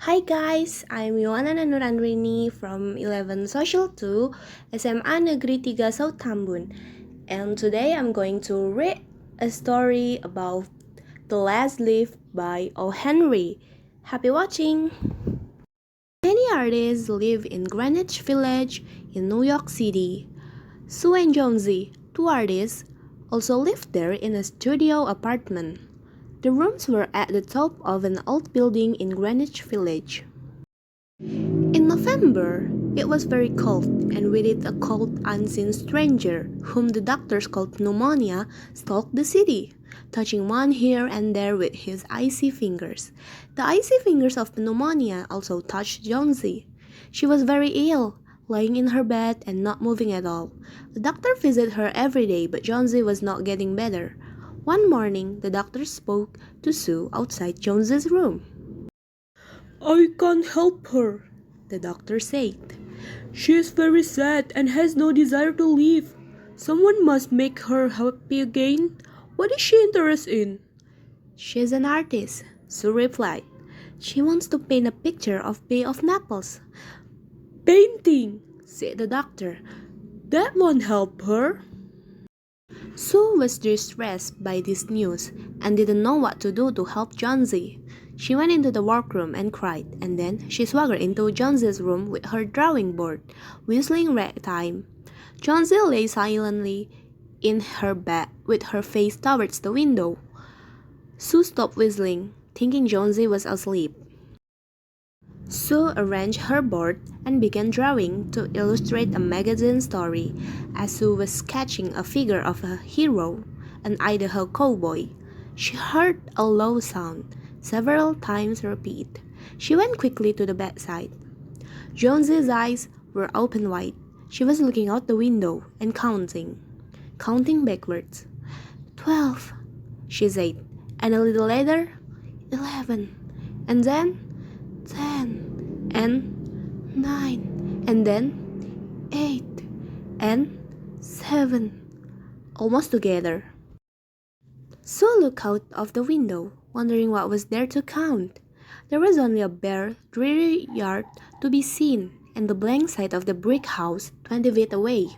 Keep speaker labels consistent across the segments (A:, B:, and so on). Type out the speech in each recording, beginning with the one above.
A: Hi guys, I'm Yoananda Nur from 11 Social 2 SMA Negeri 3 South Tambun, and today I'm going to read a story about The Last Leaf by O. Henry. Happy watching! Many artists live in Greenwich Village in New York City. Sue and Jonesy, two artists, also lived there in a studio apartment. The rooms were at the top of an old building in Greenwich Village. In November, it was very cold, and with it a cold, unseen stranger, whom the doctors called pneumonia, stalked the city, touching one here and there with his icy fingers. The icy fingers of pneumonia also touched Jonesy. She was very ill, lying in her bed and not moving at all. The doctor visited her every day, but Jonesy was not getting better. One morning, the doctor spoke to Sue outside Jonesy's room.
B: I can't help her, the doctor said. She is very sad and has no desire to live. Someone must make her happy again. What is she interested in?
A: She's an artist, Sue replied. She wants to paint a picture of Bay of Naples.
B: Painting,
A: Said the doctor.
B: that won't help her.
A: Sue was distressed by this news and didn't know what to do to help Jonesy. She went into the workroom and cried, and then she swaggered into Jonesy's room with her drawing board, whistling ragtime. Jonesy lay silently in her bed with her face towards the window. Sue stopped whistling, thinking Jonesy was asleep. Sue arranged her board and began drawing to illustrate a magazine story, as Sue was sketching a figure of a hero, an Idaho cowboy. She heard a low sound, several times repeated. She went quickly to the bedside. Jonesy's eyes were open wide. She was looking out the window and counting backwards. 12, she said, and a little later, 11, and then 10, and 9, and then 8, and 7, almost together. Sue looked out of the window, wondering what was there to count. There was only a bare, dreary yard to be seen, and the blank side of the brick house 20 feet away.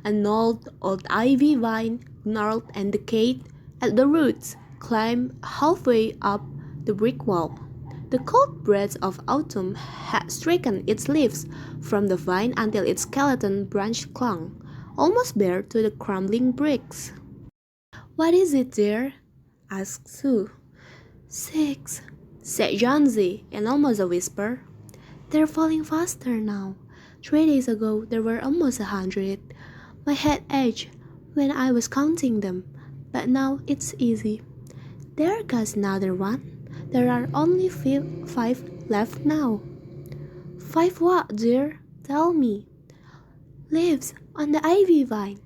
A: An old ivy vine, gnarled and decayed at the roots, climbed halfway up the brick wall. The cold breath of autumn had stricken its leaves from the vine until its skeleton branch clung, almost bare to the crumbling bricks. "What is it, dear?" asked Sue. 6, said Jonesy in almost a whisper. "They're falling faster now. 3 days ago there were almost 100. My head ached when I was counting them, but now it's easy. There goes another one. There are only 5 left now." "5 what, dear? Tell me." "Leaves on the ivy vine.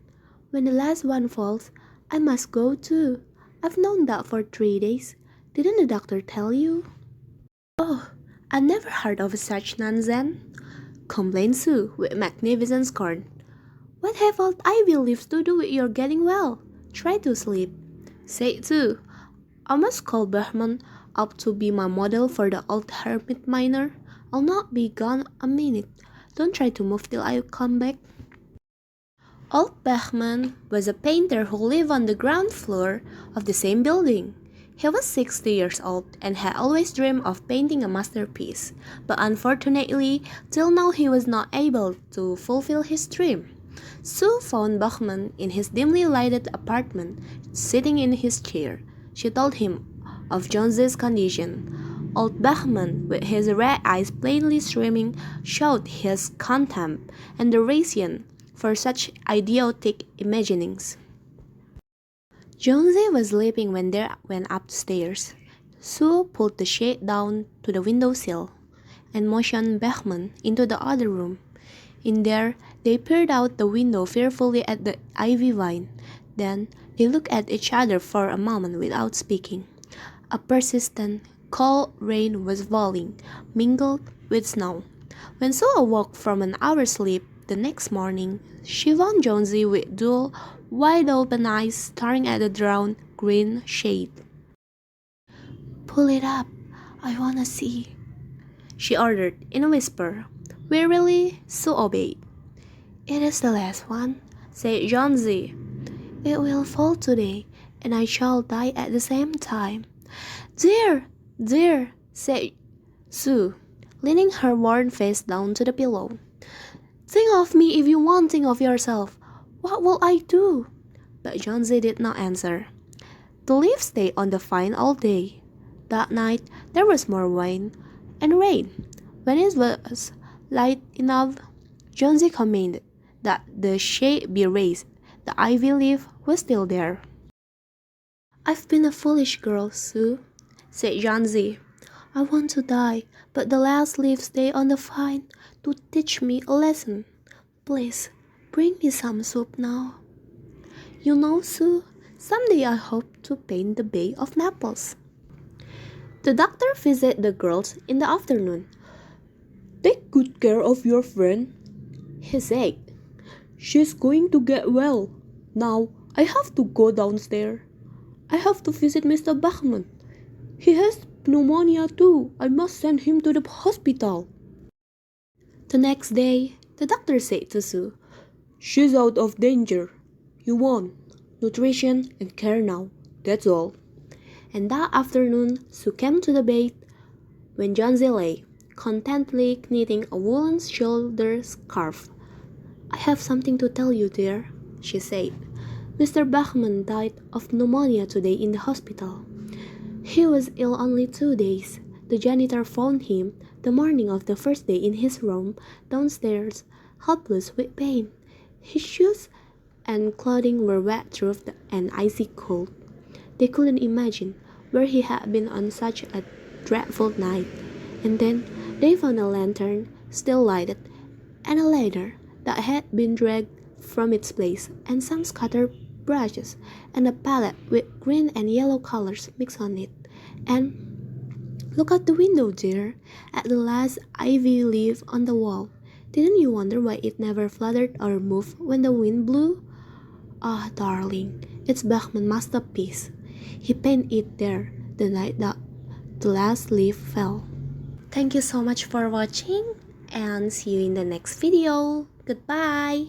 A: When the last one falls, I must go too. I've known that for 3 days. Didn't the doctor tell you?" "Oh, I never heard of such nonsense," complained Sue with magnificent scorn. "What have old ivy leaves to do with your getting well? Try to sleep," said Sue. "I must call Bergman up to be my model for the old hermit miner. I'll not be gone a minute. Don't try to move till I come back." Old Bergman was a painter who lived on the ground floor of the same building. He was 60 years old and had always dreamed of painting a masterpiece, but unfortunately, till now he was not able to fulfill his dream. Sue found Bachman in his dimly lighted apartment, sitting in his chair. She told him of Jonesy's condition. Old Bachman, with his red eyes plainly streaming, showed his contempt and derision for such idiotic imaginings. Jonesy was sleeping when they went upstairs. Sue pulled the shade down to the windowsill and motioned Bachman into the other room. In there, they peered out the window fearfully at the ivy vine. Then they looked at each other for a moment without speaking. A persistent, cold rain was falling, mingled with snow. When Sue awoke from an hour's sleep the next morning, she found Jonesy with dull, wide-open eyes staring at the drawn green shade. "Pull it up, I wanna see," she ordered in a whisper. Wearily, Sue obeyed. It is the last one, said Jonesy. It will fall today, and I shall die at the same time. Dear, dear, said Sue, leaning her worn face down to the pillow. Think of me if you won't think of yourself. What will I do? But Jonesy did not answer. The leaves stayed on the vine all day. That night there was more wind and rain. When it was light enough, Jonesy commanded that the shade be raised. The ivy leaf was still there. I've been a foolish girl, Sue, said Jonesy. I want to die, but the last leaf stay on the vine to teach me a lesson. Please, bring me some soup now. You know, Sue, someday I hope to paint the Bay of Naples. The doctor visited the girls in the afternoon.
B: Take good care of your friend,
A: He said.
B: she's going to get well. Now, I have to go downstairs. I have to visit Mr. Bachman. He has pneumonia too. I must send him to the hospital.
A: The next day, the doctor said to Sue,
B: She's out of danger. You want nutrition and care now. That's all.
A: And that afternoon, Sue came to the bed when Jonesy lay, contentedly knitting a woolen shoulder scarf. I have something to tell you, dear, she said. Mr. Bachman died of pneumonia today in the hospital. He was ill only 2 days. The janitor found him the morning of the first day in his room downstairs, helpless with pain. His shoes and clothing were wet through an icy cold. They couldn't imagine where he had been on such a dreadful night. And then they found a lantern still lighted, and a ladder that had been dragged from its place, and some scattered brushes, and a palette with green and yellow colors mixed on it. And look out the window, dear, at the last ivy leaf on the wall. Didn't you wonder why it never fluttered or moved when the wind blew? Ah, darling, it's Bachman's masterpiece. He painted it there the night that the last leaf fell. Thank you so much for watching, and see you in the next video. Goodbye.